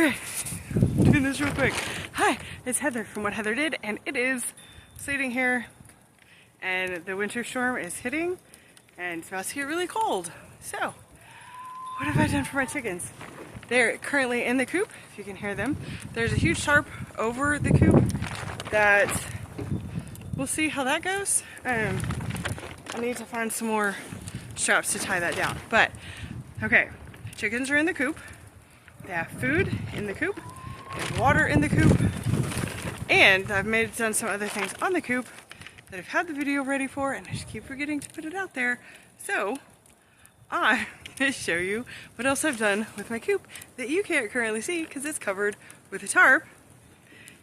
Okay, I'm doing this real quick. Hi, it's Heather from What Heather Did, and it is sleeting here, and the winter storm is hitting, and it's about to get really cold. So, what have I done for my chickens? They're currently in the coop, if you can hear them. There's a huge tarp over the coop that we'll see how that goes. I need to find some more straps to tie that down. But, okay, chickens are in the coop. They have food in the coop. They have water in the coop. And I've done some other things on the coop that I've had the video ready for, and I just keep forgetting to put it out there. So, I'm going to show you what else I've done with my coop that you can't currently see because it's covered with a tarp.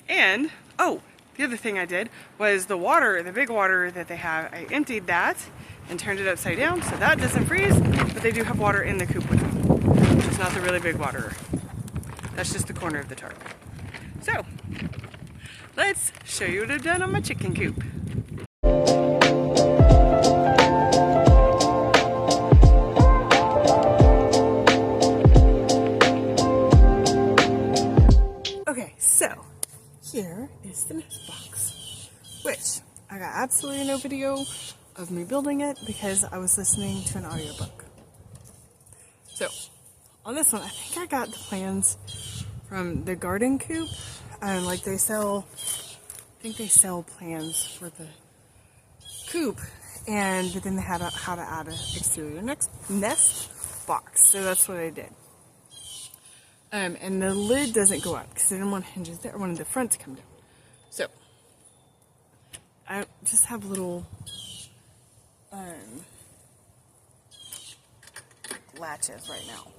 And, oh, the other thing I did was the water, the big water that they have, I emptied that and turned it upside down so that doesn't freeze, but they do have water in the coop with them, which is not the really big water. That's just the corner of the tarp. So, let's show you what I've done on my chicken coop. Okay, so here is the nest box, which I got absolutely no video of me building it because I was listening to an audiobook. So, on this one, I think I got the plans from the garden coop. Like I think they sell plans for the coop, and then they had how to add an exterior nest box. So that's what I did. And the lid doesn't go up because I didn't want hinges there. I wanted the front to come down. So I just have little latches right now.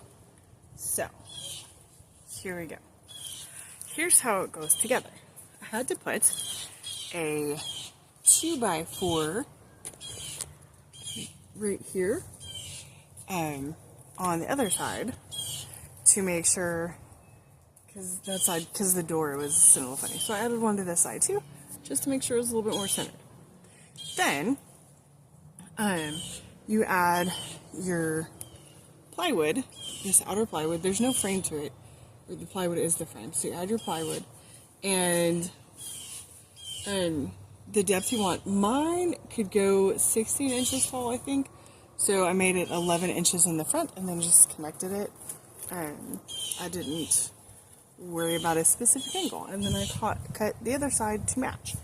So here we go. Here's how it goes together. I had to put a 2x4 right here on the other side to make sure, because that side, because the door was sitting a little funny. So I added one to this side too, just to make sure it was a little bit more centered. Then you add your plywood, this outer plywood. There's no frame to it. The plywood is the frame. So you add your plywood and the depth you want. Mine could go 16 inches tall, I think. So I made it 11 inches in the front and then just connected it. I didn't worry about a specific angle. And then I cut the other side to match.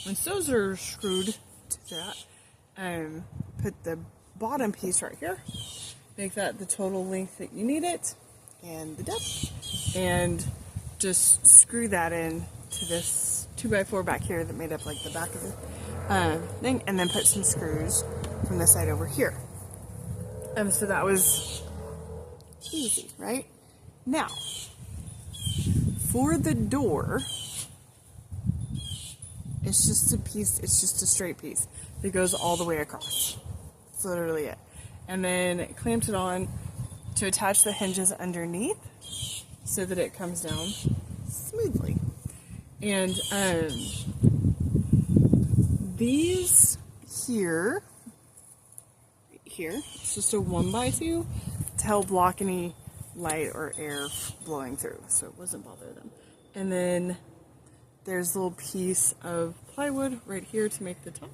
Once those are screwed to that, put the bottom piece right here. Make that the total length that you need it and the depth, and just screw that in to this 2x4 back here that made up like the back of the thing, and then put some screws from this side over here. So that was easy, right? Now, for the door, it's just a piece, it's just a straight piece that goes all the way across. That's literally it. And then clamped it on to attach the hinges underneath so that it comes down smoothly. And these here, it's just a 1x2 to help block any light or air blowing through, so it wasn't bother them. And then there's a little piece of plywood right here to make the top.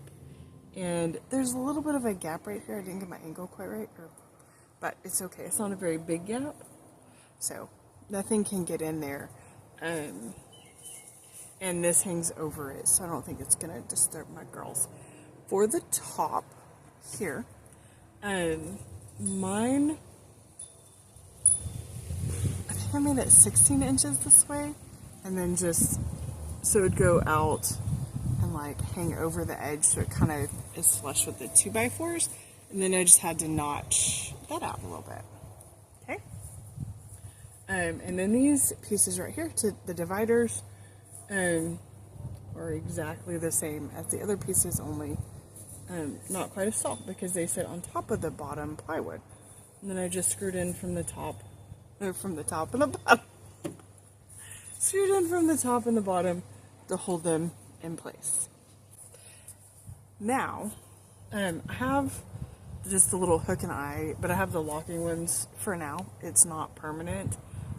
And there's a little bit of a gap right here. I didn't get my angle quite right, but it's okay. It's not a very big gap, so nothing can get in there. And this hangs over it, so I don't think it's gonna disturb my girls. For the top here, mine, I think I made it 16 inches this way, and then just so it'd go out and like hang over the edge so it kind of is flush with the 2x4s, and then I just had to notch that out a little bit. Okay. And then these pieces right here to the dividers are exactly the same as the other pieces, only not quite as tall because they sit on top of the bottom plywood. And then I just screwed in from the top, or from the top and the bottom. Screwed in from the top and the bottom to hold them in place. Now, I have just the little hook and eye, but I have the locking ones for now. It's not permanent.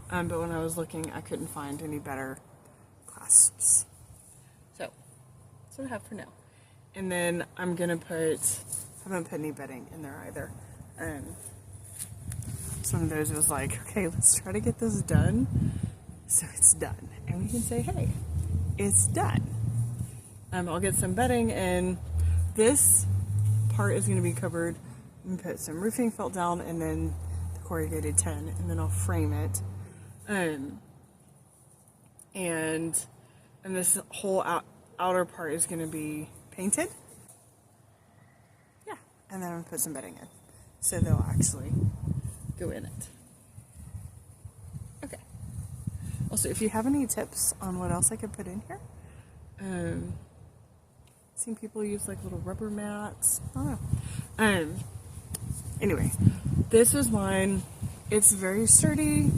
But when I was looking, I couldn't find any better clasps. So that's what I have for now. And then I'm gonna I haven't put any bedding in there either. Some of those was like, okay, let's try to get this done. So it's done. And we can say, hey, it's done. I'll get some bedding, and this part is gonna be covered. I'm gonna put some roofing felt down and then the corrugated tin, and then I'll frame it. And this whole outer part is gonna be painted. Yeah, and then I'm gonna put some bedding in, so they'll actually go in it. Okay. Also, if you have any tips on what else I could put in here, seen people use like little rubber mats. I don't know. Anyway, this was mine. It's very sturdy.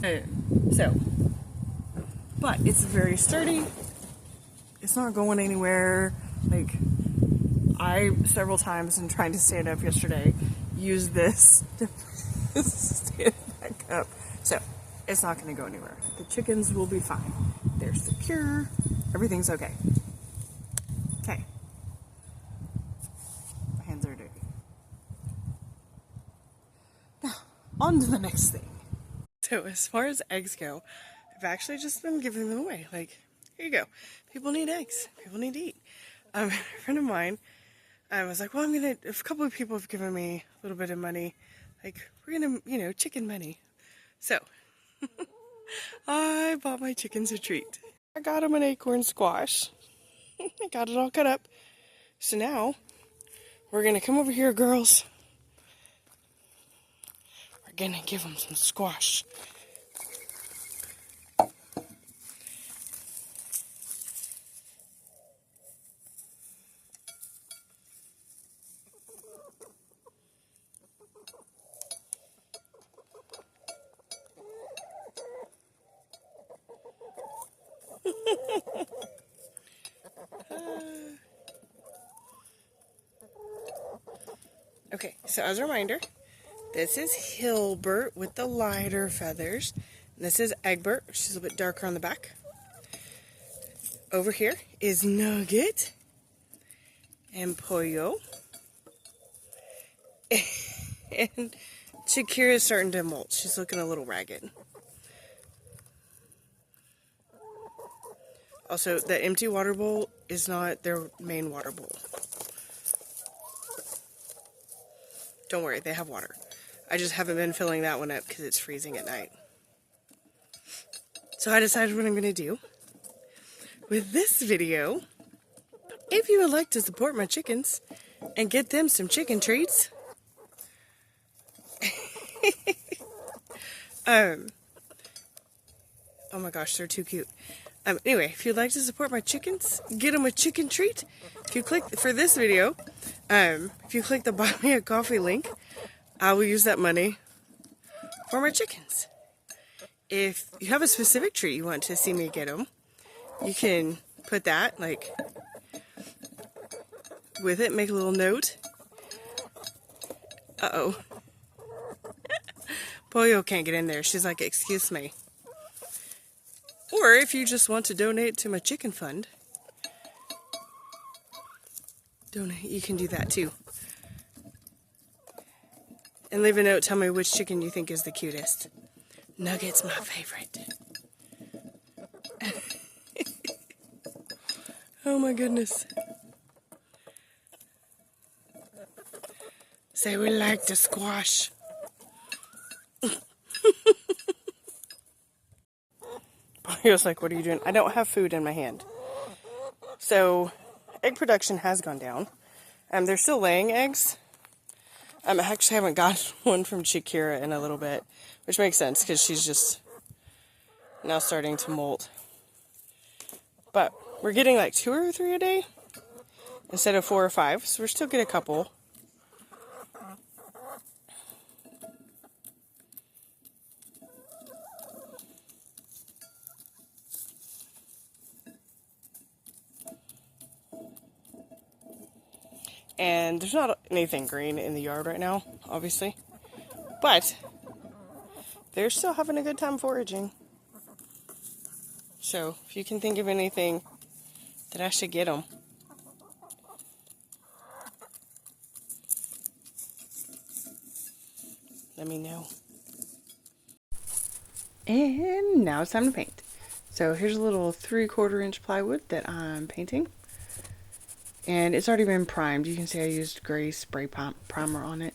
But it's very sturdy. It's not going anywhere. Like, I several times in trying to stand up yesterday used this to stand back up. So it's not going to go anywhere. The chickens will be fine. They're secure. Everything's okay. Okay. My hands are dirty. Now, on to the next thing. So as far as eggs go, I've actually just been giving them away. Like, here you go. People need eggs. People need to eat. A friend of mine, I was like, well, a couple of people have given me a little bit of money. Like, we're gonna, chicken money. So, I bought my chickens a treat. I got them an acorn squash. I got it all cut up. So now, we're gonna come over here, girls. We're gonna give them some squash. Okay, so as a reminder, this is Hilbert with the lighter feathers. And this is Egbert, she's a little bit darker on the back. Over here is Nugget and Pollo. And Shakira's starting to molt. She's looking a little ragged. Also, the empty water bowl is not their main water bowl. Don't worry, they have water. I just haven't been filling that one up because it's freezing at night. So I decided what I'm going to do with this video. If you would like to support my chickens and get them some chicken treats, oh my gosh, they're too cute. Anyway, if you'd like to support my chickens, get them a chicken treat. If you click for this video, if you click the Buy Me a Coffee link, I will use that money for my chickens. If you have a specific treat you want to see me get them, you can put that, like, with it, make a little note. Uh-oh. Pollo can't get in there. She's like, excuse me. Or if you just want to donate to my chicken fund, you can do that too. And leave a note, tell me which chicken you think is the cutest. Nugget's my favorite. Oh my goodness. Say we like to squash. He was like, what are you doing? I don't have food in my hand. So, egg production has gone down. They're still laying eggs. I actually haven't got one from Shakira in a little bit, which makes sense because she's just now starting to molt. But we're getting like 2 or 3 a day instead of 4 or 5, so we're still getting a couple. And there's not anything green in the yard right now, obviously. But they're still having a good time foraging. So if you can think of anything that I should get them, let me know. And now it's time to paint. So here's a little 3/4 inch plywood that I'm painting. And it's already been primed. You can see I used gray spray primer on it.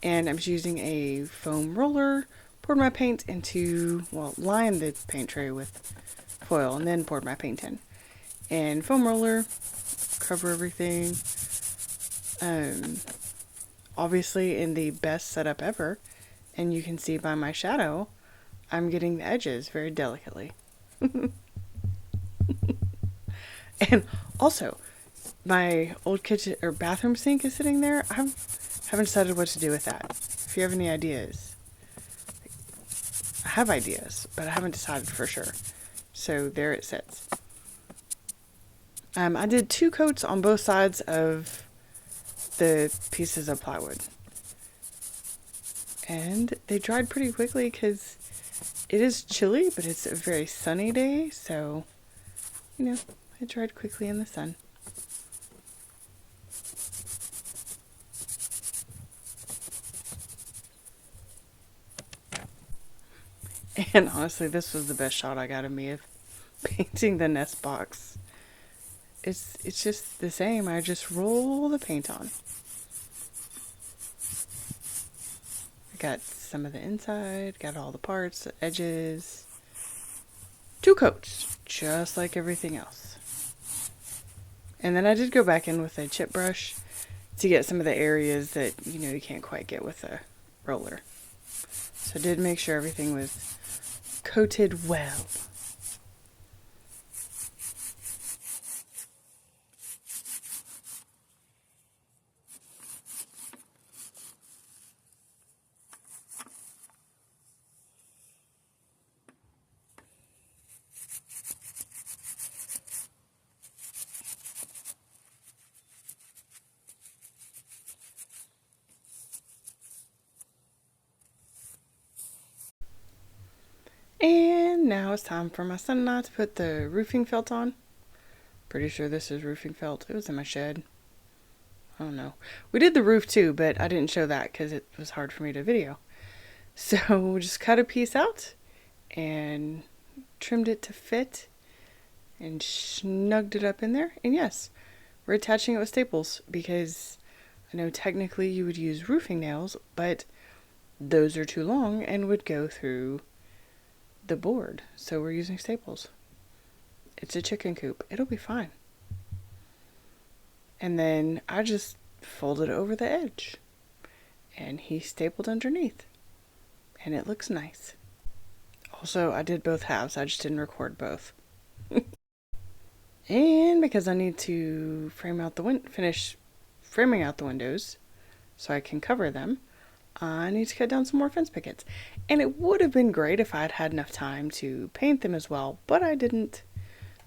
And I'm just using a foam roller, poured my paint into, well, lined the paint tray with foil and then poured my paint in. And foam roller, cover everything. Obviously in the best setup ever. And you can see by my shadow, I'm getting the edges very delicately. And also, my old kitchen or bathroom sink is sitting there. I haven't decided what to do with that. If you have any ideas, I have ideas, but I haven't decided for sure. So there it sits. I did 2 coats on both sides of the pieces of plywood. And they dried pretty quickly because it is chilly, but it's a very sunny day. So, you know, it dried quickly in the sun. And honestly, this was the best shot I got of me of painting the nest box. It's just the same. I just roll the paint on. I got some of the inside, got all the parts, the edges. 2 coats, just like everything else. And then I did go back in with a chip brush to get some of the areas that, you know, you can't quite get with a roller. So I did make sure everything was coated well. And now it's time for my son and I to put the roofing felt on. Pretty sure this is roofing felt. It was in my shed. I don't know. We did the roof too, but I didn't show that because it was hard for me to video. So we just cut a piece out and trimmed it to fit and snugged it up in there. And yes, we're attaching it with staples because I know technically you would use roofing nails, but those are too long and would go through the board. So we're using staples. It's a chicken coop. It'll be fine. And then I just folded it over the edge and he stapled underneath and it looks nice. Also, I did both halves. I just didn't record both. And because I need to finish framing out the windows so I can cover them, I need to cut down some more fence pickets. And it would have been great if I had had enough time to paint them as well, but I didn't.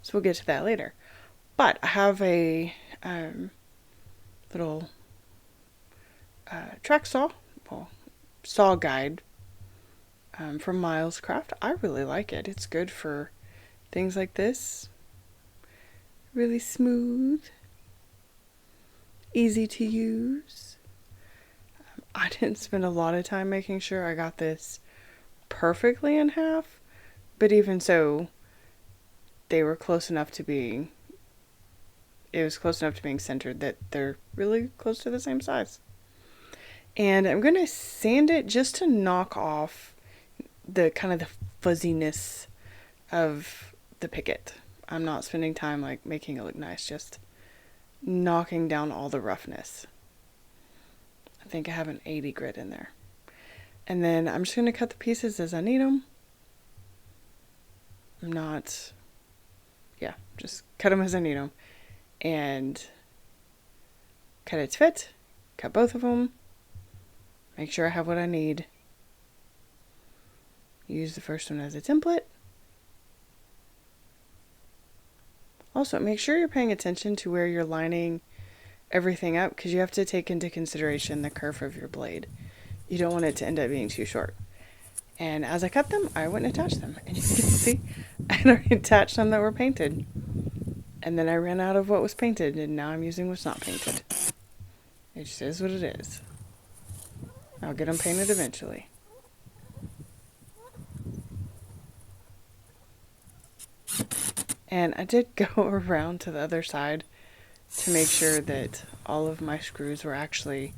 So we'll get to that later. But I have a little track saw, saw guide from Miles Craft. I really like it. It's good for things like this. Really smooth, easy to use. I didn't spend a lot of time making sure I got this perfectly in half, but even so, they were close enough to being, it was close enough to being centered that they're really close to the same size. And I'm going to sand it just to knock off the kind of the fuzziness of the picket. I'm not spending time like making it look nice, just knocking down all the roughness. I think I have an 80 grit in there. And then I'm just going to cut the pieces as I need them. Just cut them as I need them. And cut it to fit. Cut both of them. Make sure I have what I need. Use the first one as a template. Also, make sure you're paying attention to where you're lining everything up because you have to take into consideration the curve of your blade. You don't want it to end up being too short. And as I cut them, I went and attached them. And you can see, I already attached some that were painted. And then I ran out of what was painted, and now I'm using what's not painted. It just is what it is. I'll get them painted eventually. And I did go around to the other side to make sure that all of my screws were actually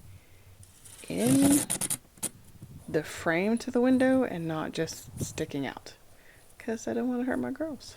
in the frame to the window and not just sticking out, because I don't want to hurt my girls.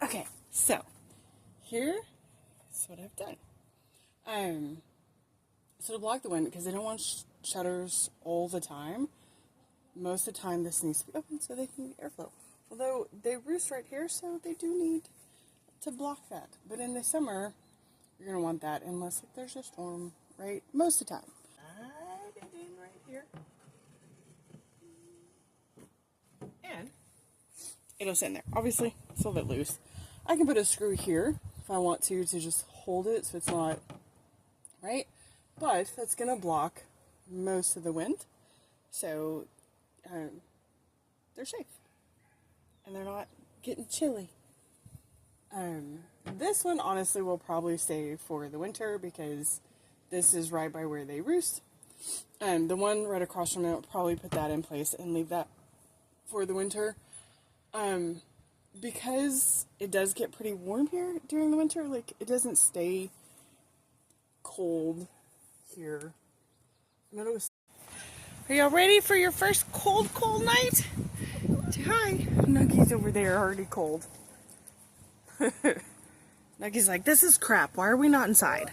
Okay, so here is what I've done. So to block the wind, because I don't want shutters all the time, most of the time this needs to be open so they can get airflow. Although they roost right here, so they do need to block that. But in the summer, you're going to want that unless like, there's a storm, right? Most of the time. Slide it in right here. And it'll sit in there. Obviously, it's a little bit loose. I can put a screw here if I want to just hold it so it's not, right? But that's going to block most of the wind. So they're safe. And they're not getting chilly. This one honestly will probably stay for the winter because this is right by where they roost. The one right across from it, I'll probably put that in place and leave that for the winter. Because it does get pretty warm here during the winter, like it doesn't stay cold here. Are y'all ready for your first cold night? Say hi. Nuggy's over there already cold. Nuggy's like, this is crap. Why are we not inside?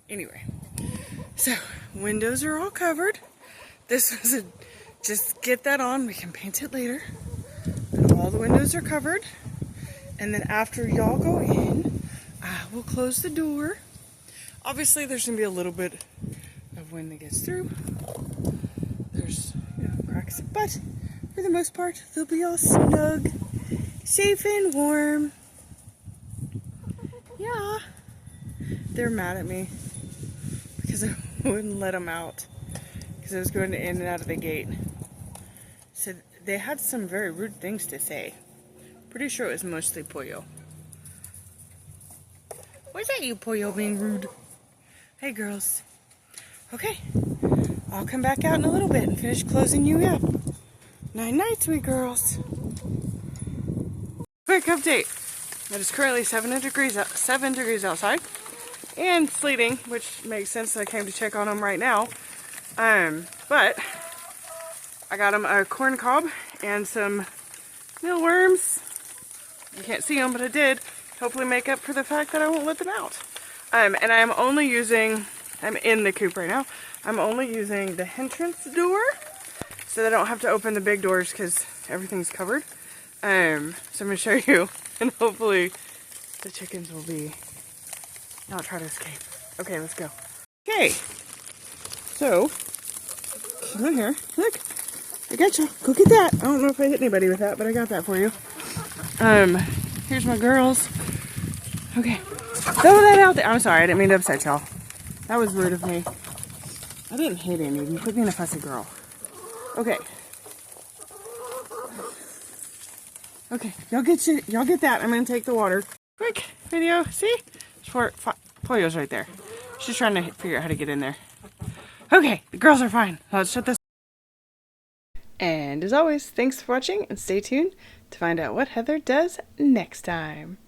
Anyway, so windows are all covered. This was just get that on. We can paint it later. But all the windows are covered. And then after y'all go in, I will close the door. Obviously, there's going to be a little bit of wind that gets through. There's, cracks. But for the most part, they'll be all snug, safe and warm. Yeah. They're mad at me because I wouldn't let them out because I was going in and out of the gate. So they had some very rude things to say. Pretty sure it was mostly Pollo. What's that, you Pollo, being rude? Hey, girls. Okay. I'll come back out in a little bit and finish closing you up. Night-night, sweet girls. Quick update. It is currently 7 degrees outside and sleeting, which makes sense. I came to check on them right now. But I got them a corn cob and some mealworms. You can't see them, but I did. Hopefully make up for the fact that I won't let them out. And I'm only using, I'm in the coop right now. I'm only using the entrance door so that I don't have to open the big doors because everything's covered. So I'm going to show you, and hopefully the chickens will not try to escape. Okay, let's go. Okay, so, come on here. Look, I got you. Go get that. I don't know if I hit anybody with that, but I got that for you. Here's my girls. Okay, throw that out there. I'm sorry, I didn't mean to upset y'all. That was rude of me. I didn't hit any of you. Quit being a fussy girl. Okay. Okay, y'all get that. I'm gonna take the water. Quick video. See? Pollo's right there. She's trying to figure out how to get in there. Okay, the girls are fine. Let's shut this. And as always, thanks for watching and stay tuned to find out what Heather does next time.